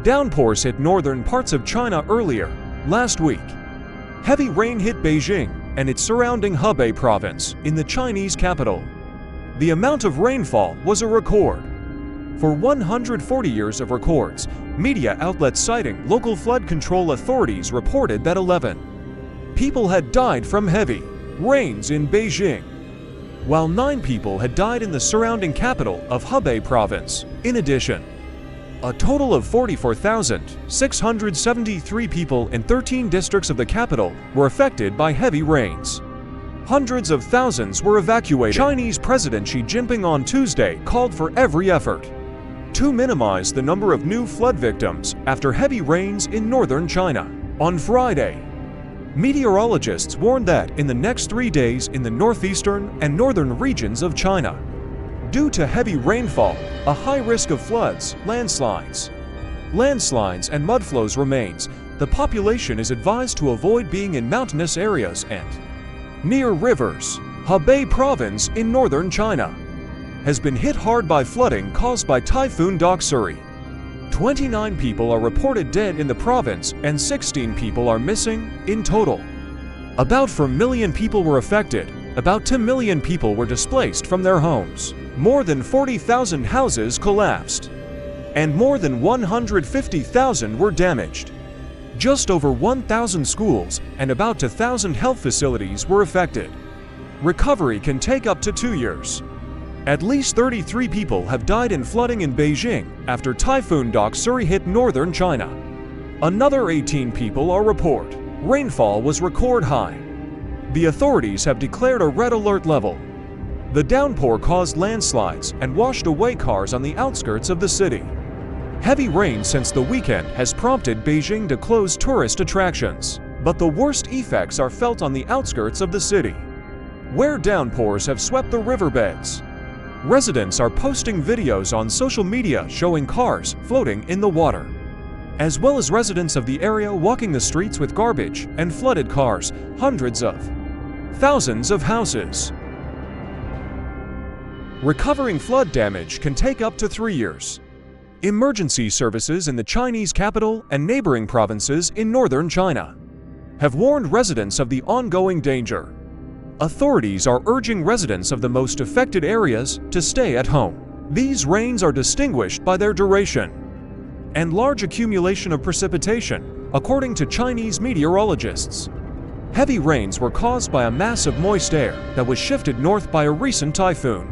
Downpours hit northern parts of China earlier, last week. Heavy rain hit Beijing and its surrounding Hebei Province in the Chinese capital. The amount of rainfall was a record. For 140 years of records, media outlets citing local flood control authorities reported that 11 people had died from heavy rains in Beijing, while 9 people had died in the surrounding capital of Hebei Province. In addition, a total of 44,673 people in 13 districts of the capital were affected by heavy rains. Hundreds of thousands were evacuated. Chinese President Xi Jinping on Tuesday called for every effort to minimize the number of new flood victims after heavy rains in northern China. On Friday, meteorologists warned that in the next 3 days in the northeastern and northern regions of China, due to heavy rainfall, a high risk of floods, landslides, and mudflows remains. The population is advised to avoid being in mountainous areas and near rivers. Hebei Province in northern China has been hit hard by flooding caused by Typhoon Doksuri. 29 people are reported dead in the province and 16 people are missing in total. About 4 million people were affected. About 2 million people were displaced from their homes. More than 40,000 houses collapsed, and more than 150,000 were damaged. Just over 1,000 schools and about 2,000 health facilities were affected. Recovery can take up to 2 years. At least 33 people have died in flooding in Beijing after Typhoon Doksuri hit northern China. Another 18 people are reported. Rainfall was record high. The authorities have declared a red alert level. The downpour caused landslides and washed away cars on the outskirts of the city. Heavy rain since the weekend has prompted Beijing to close tourist attractions, but the worst effects are felt on the outskirts of the city, where downpours have swept the riverbeds. Residents are posting videos on social media showing cars floating in the water, as well as residents of the area walking the streets with garbage and flooded cars. Hundreds of thousands of houses. Recovering flood damage can take up to 3 years. Emergency services in the Chinese capital and neighboring provinces in northern China have warned residents of the ongoing danger. Authorities are urging residents of the most affected areas to stay at home. These rains are distinguished by their duration and large accumulation of precipitation, according to Chinese meteorologists. Heavy rains were caused by a mass of moist air that was shifted north by a recent typhoon.